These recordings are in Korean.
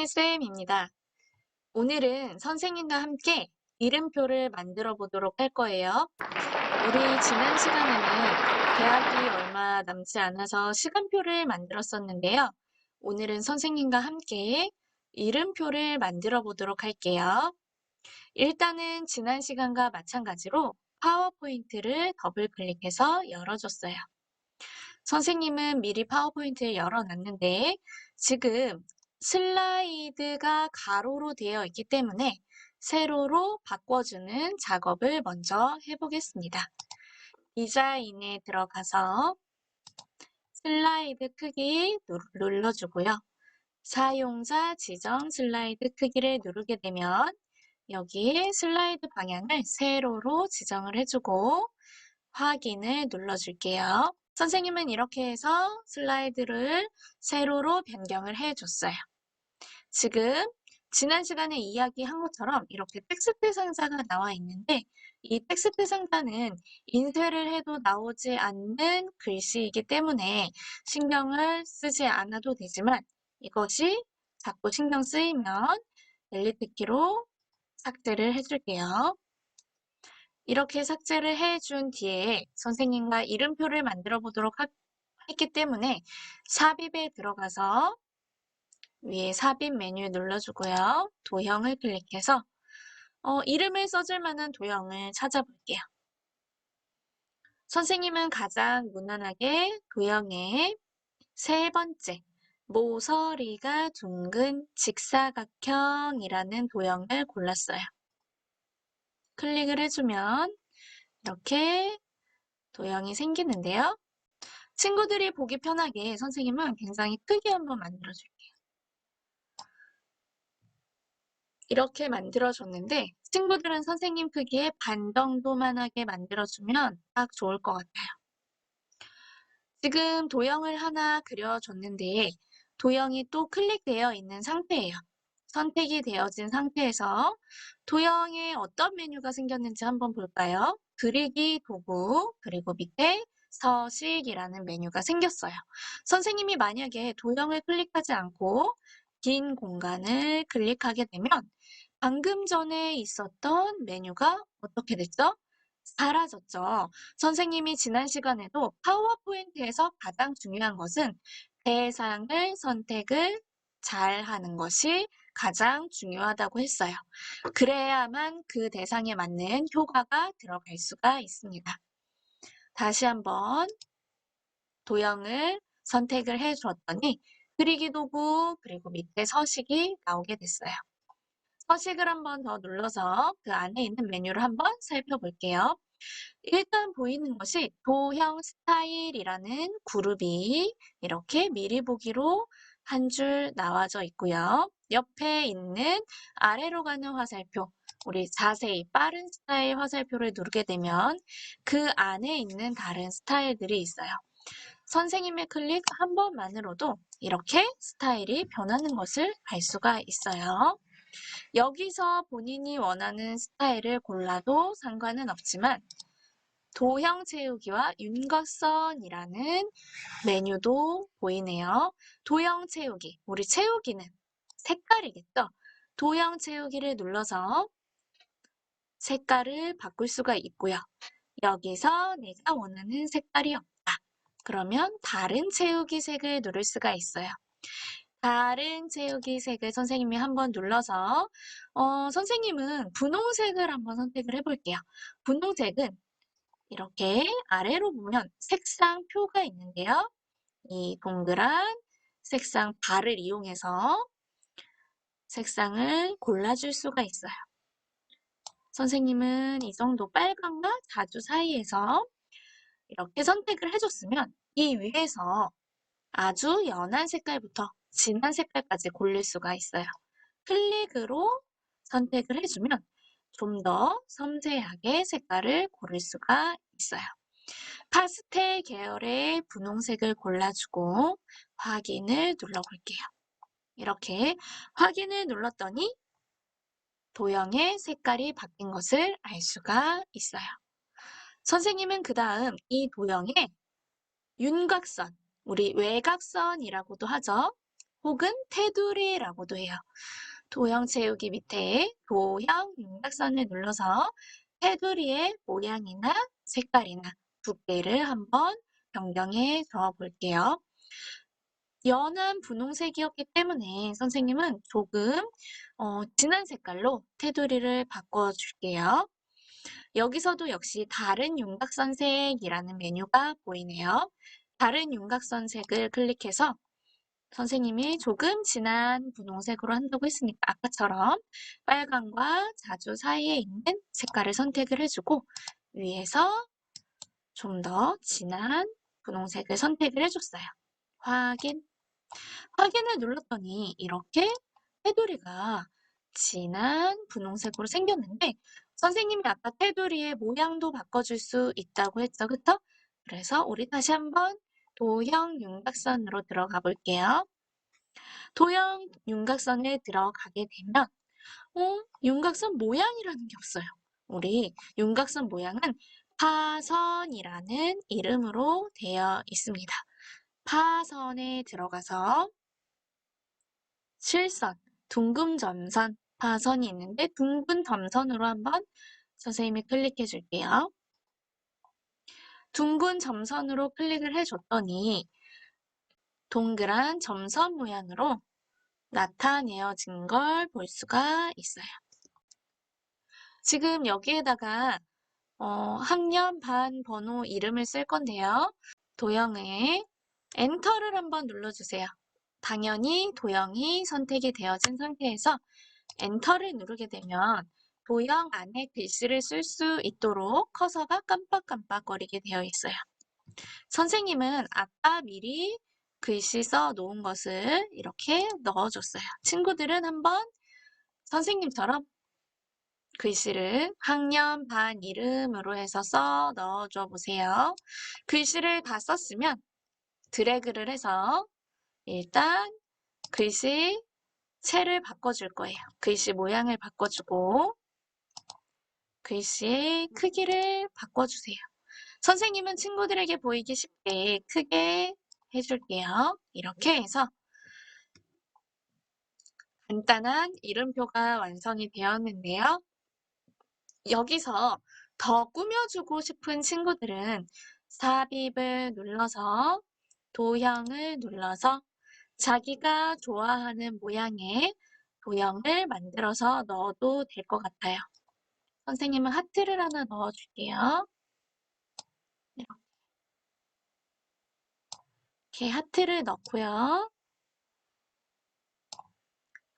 쌤입니다. 오늘은 선생님과 함께 이름표를 만들어 보도록 할 거예요. 우리 지난 시간에는 개학이 얼마 남지 않아서 시간표를 만들었었는데요. 오늘은 선생님과 함께 이름표를 만들어 보도록 할게요. 일단은 지난 시간과 마찬가지로 파워포인트를 더블 클릭해서 열어줬어요. 선생님은 미리 파워포인트를 열어놨는데 지금 슬라이드가 가로로 되어 있기 때문에 세로로 바꿔주는 작업을 먼저 해보겠습니다. 디자인에 들어가서 슬라이드 크기 눌러주고요. 사용자 지정 슬라이드 크기를 누르게 되면 여기에 슬라이드 방향을 세로로 지정을 해주고 확인을 눌러줄게요. 선생님은 이렇게 해서 슬라이드를 세로로 변경을 해줬어요. 지금 지난 시간에 이야기한 것처럼 이렇게 텍스트 상자가 나와 있는데 이 텍스트 상자는 인쇄를 해도 나오지 않는 글씨이기 때문에 신경을 쓰지 않아도 되지만 이것이 자꾸 신경 쓰이면 델리트 키로 삭제를 해줄게요. 이렇게 삭제를 해준 뒤에 선생님과 이름표를 만들어 보도록 했기 때문에 삽입에 들어가서 위에 삽입 메뉴 눌러주고요. 도형을 클릭해서 이름을 써줄 만한 도형을 찾아볼게요. 선생님은 가장 무난하게 도형의 세 번째 모서리가 둥근 직사각형이라는 도형을 골랐어요. 클릭을 해주면 이렇게 도형이 생기는데요. 친구들이 보기 편하게 선생님은 굉장히 크게 한번 만들어줄게요. 이렇게 만들어줬는데 친구들은 선생님 크기의 반 정도만하게 만들어주면 딱 좋을 것 같아요. 지금 도형을 하나 그려줬는데 도형이 또 클릭되어 있는 상태예요. 선택이 되어진 상태에서 도형에 어떤 메뉴가 생겼는지 한번 볼까요? 그리기 도구 그리고 밑에 서식이라는 메뉴가 생겼어요. 선생님이 만약에 도형을 클릭하지 않고 빈 공간을 클릭하게 되면 방금 전에 있었던 메뉴가 어떻게 됐죠? 사라졌죠. 선생님이 지난 시간에도 파워포인트에서 가장 중요한 것은 대상을 선택을 잘 하는 것이 가장 중요하다고 했어요. 그래야만 그 대상에 맞는 효과가 들어갈 수가 있습니다. 다시 한번 도형을 선택을 해 주었더니 그리기 도구 그리고 밑에 서식이 나오게 됐어요. 서식을 한번 더 눌러서 그 안에 있는 메뉴를 한번 살펴볼게요. 일단 보이는 것이 도형 스타일이라는 그룹이 이렇게 미리 보기로 한 줄 나와져 있고요. 옆에 있는 아래로 가는 화살표, 우리 자세히 빠른 스타일 화살표를 누르게 되면 그 안에 있는 다른 스타일들이 있어요. 선생님의 클릭 한 번만으로도 이렇게 스타일이 변하는 것을 알 수가 있어요. 여기서 본인이 원하는 스타일을 골라도 상관은 없지만 도형 채우기와 윤곽선이라는 메뉴도 보이네요. 도형 채우기, 우리 채우기는 색깔이겠죠? 도형 채우기를 눌러서 색깔을 바꿀 수가 있고요. 여기서 내가 원하는 색깔이 없다. 그러면 다른 채우기 색을 누를 수가 있어요. 다른 채우기 색을 선생님이 한번 눌러서 선생님은 분홍색을 한번 선택을 해볼게요. 분홍색은 이렇게 아래로 보면 색상표가 있는데요. 이 동그란 색상 바를 이용해서 색상을 골라줄 수가 있어요. 선생님은 이 정도 빨강과 자주 사이에서 이렇게 선택을 해줬으면 이 위에서 아주 연한 색깔부터 진한 색깔까지 고를 수가 있어요. 클릭으로 선택을 해주면 좀 더 섬세하게 색깔을 고를 수가 있어요. 파스텔 계열의 분홍색을 골라주고 확인을 눌러볼게요. 이렇게 확인을 눌렀더니 도형의 색깔이 바뀐 것을 알 수가 있어요. 선생님은 그 다음 이 도형에 윤곽선, 우리 외곽선이라고도 하죠. 혹은 테두리라고도 해요. 도형 채우기 밑에 도형 윤곽선을 눌러서 테두리의 모양이나 색깔이나 두께를 한번 변경해 줘 볼게요. 연한 분홍색이었기 때문에 선생님은 조금 진한 색깔로 테두리를 바꿔줄게요. 여기서도 역시 다른 윤곽선색이라는 메뉴가 보이네요. 다른 윤곽선색을 클릭해서 선생님이 조금 진한 분홍색으로 한다고 했으니까 아까처럼 빨강과 자주 사이에 있는 색깔을 선택을 해주고 위에서 좀 더 진한 분홍색을 선택을 해줬어요. 확인. 확인을 눌렀더니 이렇게 테두리가 진한 분홍색으로 생겼는데 선생님이 아까 테두리의 모양도 바꿔줄 수 있다고 했죠, 그쵸? 그래서 우리 다시 한번 도형 윤곽선으로 들어가 볼게요. 도형 윤곽선에 들어가게 되면 윤곽선 모양이라는 게 없어요. 우리 윤곽선 모양은 파선이라는 이름으로 되어 있습니다. 파선에 들어가서 실선, 둥근 점선, 파선이 있는데 둥근 점선으로 한번 선생님이 클릭해 줄게요. 둥근 점선으로 클릭을 해줬더니 동그란 점선 모양으로 나타내어진 걸 볼 수가 있어요. 지금 여기에다가 학년, 반, 번호, 이름을 쓸 건데요. 도형에 엔터를 한번 눌러주세요. 당연히 도형이 선택이 되어진 상태에서 엔터를 누르게 되면 도형 안에 글씨를 쓸 수 있도록 커서가 깜빡깜빡거리게 되어 있어요. 선생님은 아까 미리 글씨 써 놓은 것을 이렇게 넣어줬어요. 친구들은 한번 선생님처럼 글씨를 학년, 반, 이름으로 해서 써 넣어줘 보세요. 글씨를 다 썼으면 드래그를 해서 일단 글씨 채를 바꿔줄 거예요. 글씨 모양을 바꿔주고 글씨의 크기를 바꿔주세요. 선생님은 친구들에게 보이기 쉽게 크게 해줄게요. 이렇게 해서 간단한 이름표가 완성이 되었는데요. 여기서 더 꾸며주고 싶은 친구들은 삽입을 눌러서 도형을 눌러서 자기가 좋아하는 모양의 도형을 만들어서 넣어도 될 것 같아요. 선생님은 하트를 하나 넣어줄게요. 이렇게 하트를 넣고요.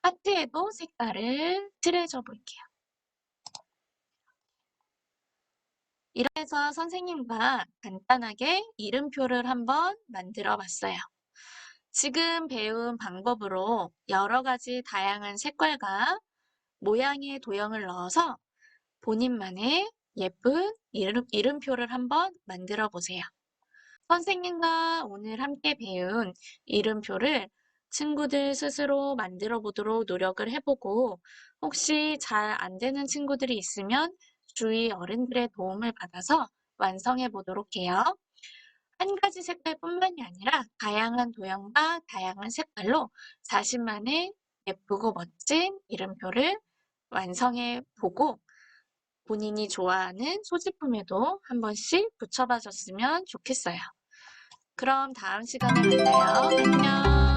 하트에도 색깔을 칠해줘 볼게요. 이렇게 해서 선생님과 간단하게 이름표를 한번 만들어 봤어요. 지금 배운 방법으로 여러 가지 다양한 색깔과 모양의 도형을 넣어서 본인만의 예쁜 이름표를 한번 만들어 보세요. 선생님과 오늘 함께 배운 이름표를 친구들 스스로 만들어 보도록 노력을 해보고 혹시 잘 안 되는 친구들이 있으면 주위 어른들의 도움을 받아서 완성해 보도록 해요. 한 가지 색깔뿐만이 아니라 다양한 도형과 다양한 색깔로 자신만의 예쁘고 멋진 이름표를 완성해 보고 본인이 좋아하는 소지품에도 한 번씩 붙여봐 줬으면 좋겠어요. 그럼 다음 시간에 만나요. 안녕.